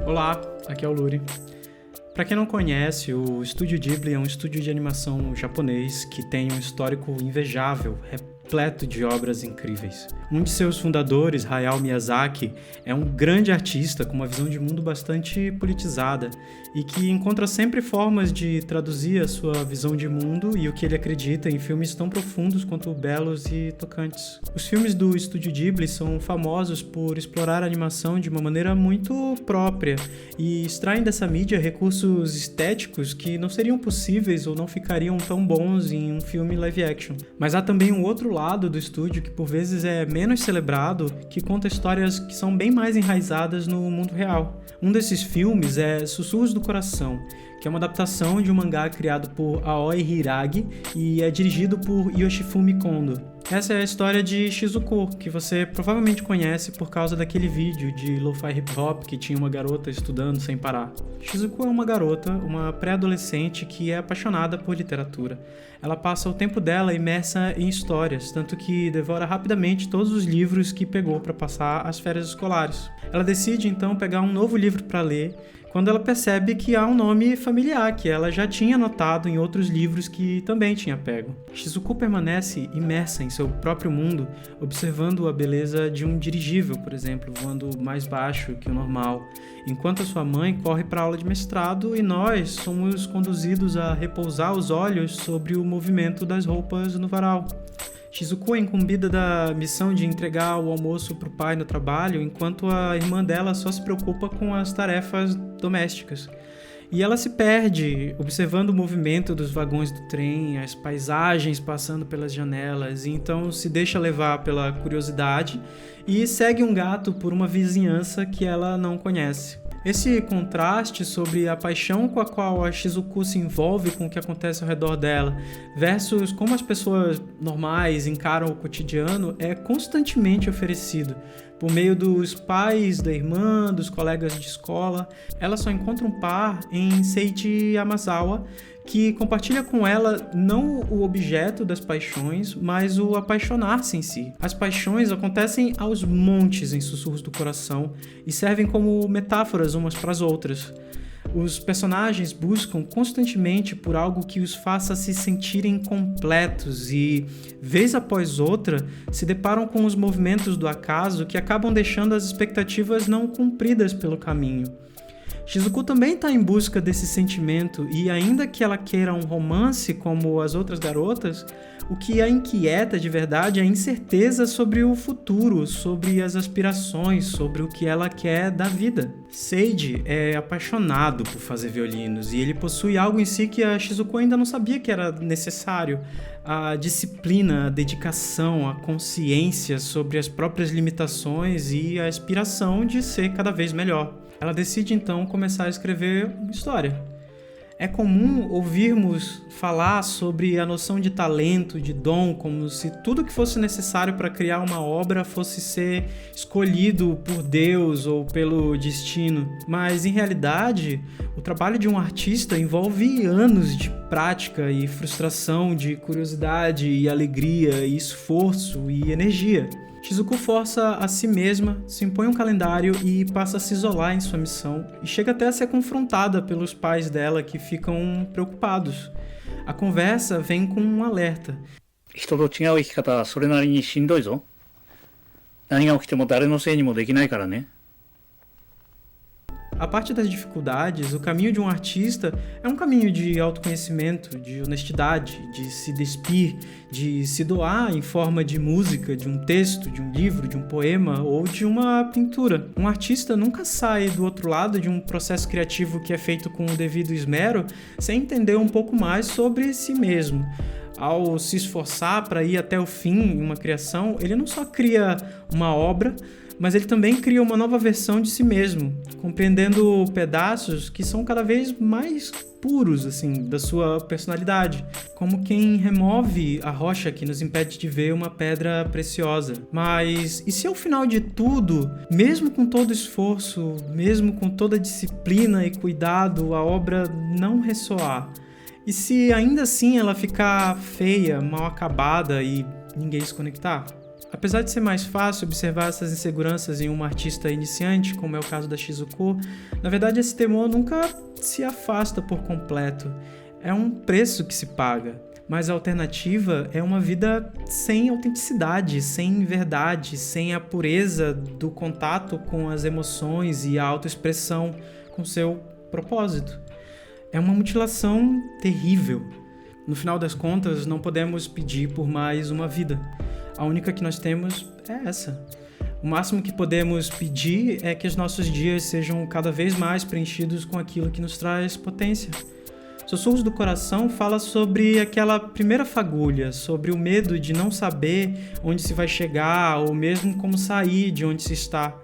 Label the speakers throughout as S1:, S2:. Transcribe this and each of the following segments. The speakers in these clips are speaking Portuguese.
S1: Olá, aqui é o Luri. Para quem não conhece, o Estúdio Ghibli é um estúdio de animação japonês que tem um histórico invejável, repleto de obras incríveis. Um de seus fundadores, Hayao Miyazaki, é um grande artista com uma visão de mundo bastante politizada e que encontra sempre formas de traduzir a sua visão de mundo e o que ele acredita em filmes tão profundos quanto belos e tocantes. Os filmes do Estúdio Ghibli são famosos por explorar a animação de uma maneira muito própria e extraem dessa mídia recursos estéticos que não seriam possíveis ou não ficariam tão bons em um filme live action. Mas há também um outro lado do estúdio que por vezes é menos celebrado, que conta histórias que são bem mais enraizadas no mundo real. Um desses filmes é Sussurros do Coração, que é uma adaptação de um mangá criado por Aoi Hiragi e é dirigido por Yoshifumi Kondo. Essa é a história de Shizuku, que você provavelmente conhece por causa daquele vídeo de lo-fi hip-hop que tinha uma garota estudando sem parar. Shizuku é uma garota, uma pré-adolescente que é apaixonada por literatura. Ela passa o tempo dela imersa em histórias, tanto que devora rapidamente todos os livros que pegou para passar as férias escolares. Ela decide então pegar um novo livro para ler, quando ela percebe que há um nome familiar que ela já tinha notado em outros livros que também tinha pego. Shizuku permanece imersa em seu próprio mundo, observando a beleza de um dirigível, por exemplo, voando mais baixo que o normal, enquanto a sua mãe corre para a aula de mestrado e nós somos conduzidos a repousar os olhos sobre o movimento das roupas no varal. Shizuku é incumbida da missão de entregar o almoço para o pai no trabalho, enquanto a irmã dela só se preocupa com as tarefas domésticas. E ela se perde, observando o movimento dos vagões do trem, as paisagens passando pelas janelas, e então se deixa levar pela curiosidade e segue um gato por uma vizinhança que ela não conhece. Esse contraste sobre a paixão com a qual a Shizuku se envolve com o que acontece ao redor dela versus como as pessoas normais encaram o cotidiano é constantemente oferecido. Por meio dos pais da irmã, dos colegas de escola, ela só encontra um par em Seiichi Yamazawa, que compartilha com ela não o objeto das paixões, mas o apaixonar-se em si. As paixões acontecem aos montes em Sussurros do Coração e servem como metáforas umas para as outras. Os personagens buscam constantemente por algo que os faça se sentirem completos e, vez após outra, se deparam com os movimentos do acaso que acabam deixando as expectativas não cumpridas pelo caminho. Shizuku também está em busca desse sentimento e, ainda que ela queira um romance como as outras garotas, o que a inquieta de verdade é a incerteza sobre o futuro, sobre as aspirações, sobre o que ela quer da vida. Seiji é apaixonado por fazer violinos e ele possui algo em si que a Shizuku ainda não sabia que era necessário: a disciplina, a dedicação, a consciência sobre as próprias limitações e a aspiração de ser cada vez melhor. Ela decide então começar a escrever uma história. É comum ouvirmos falar sobre a noção de talento, de dom, como se tudo que fosse necessário para criar uma obra fosse ser escolhido por Deus ou pelo destino. Mas, em realidade, o trabalho de um artista envolve anos de prática e frustração, de curiosidade e alegria e esforço e energia. Shizuku força a si mesma, se impõe um calendário e passa a se isolar em sua missão, e chega até a ser confrontada pelos pais dela que ficam preocupados. A conversa vem com um alerta.
S2: 人と違う生き方はそれなりにしんどいぞ。何が起きても誰のせいにもできないからね。
S1: A parte das dificuldades, o caminho de um artista é um caminho de autoconhecimento, de honestidade, de se despir, de se doar em forma de música, de um texto, de um livro, de um poema ou de uma pintura. Um artista nunca sai do outro lado de um processo criativo que é feito com o devido esmero sem entender um pouco mais sobre si mesmo. Ao se esforçar para ir até o fim em uma criação, ele não só cria uma obra, mas ele também cria uma nova versão de si mesmo, compreendendo pedaços que são cada vez mais puros, assim, da sua personalidade, como quem remove a rocha que nos impede de ver uma pedra preciosa. Mas e se ao final de tudo, mesmo com todo esforço, mesmo com toda disciplina e cuidado, a obra não ressoar? E se ainda assim ela ficar feia, mal acabada e ninguém se conectar? Apesar de ser mais fácil observar essas inseguranças em uma artista iniciante, como é o caso da Shizuko, na verdade esse temor nunca se afasta por completo. É um preço que se paga. Mas a alternativa é uma vida sem autenticidade, sem verdade, sem a pureza do contato com as emoções e a autoexpressão com seu propósito. É uma mutilação terrível. No final das contas, não podemos pedir por mais uma vida. A única que nós temos é essa. O máximo que podemos pedir é que os nossos dias sejam cada vez mais preenchidos com aquilo que nos traz potência. Sussurros do Coração fala sobre aquela primeira fagulha, sobre o medo de não saber onde se vai chegar ou mesmo como sair de onde se está.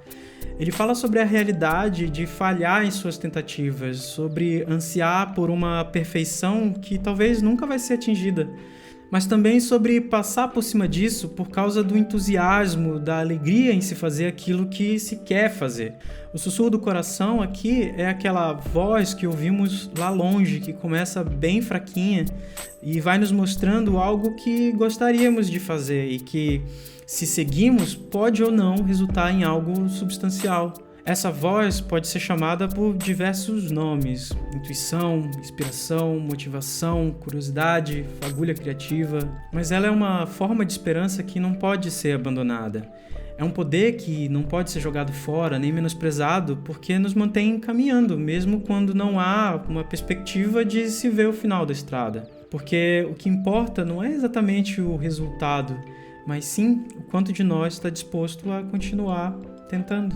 S1: Ele fala sobre a realidade de falhar em suas tentativas, sobre ansiar por uma perfeição que talvez nunca vai ser atingida, mas também sobre passar por cima disso por causa do entusiasmo, da alegria em se fazer aquilo que se quer fazer. O sussurro do coração aqui é aquela voz que ouvimos lá longe, que começa bem fraquinha e vai nos mostrando algo que gostaríamos de fazer e que, se seguimos, pode ou não resultar em algo substancial. Essa voz pode ser chamada por diversos nomes: intuição, inspiração, motivação, curiosidade, fagulha criativa, mas ela é uma forma de esperança que não pode ser abandonada. É um poder que não pode ser jogado fora nem menosprezado, porque nos mantém caminhando, mesmo quando não há uma perspectiva de se ver o final da estrada. Porque o que importa não é exatamente o resultado, mas sim o quanto de nós está disposto a continuar tentando.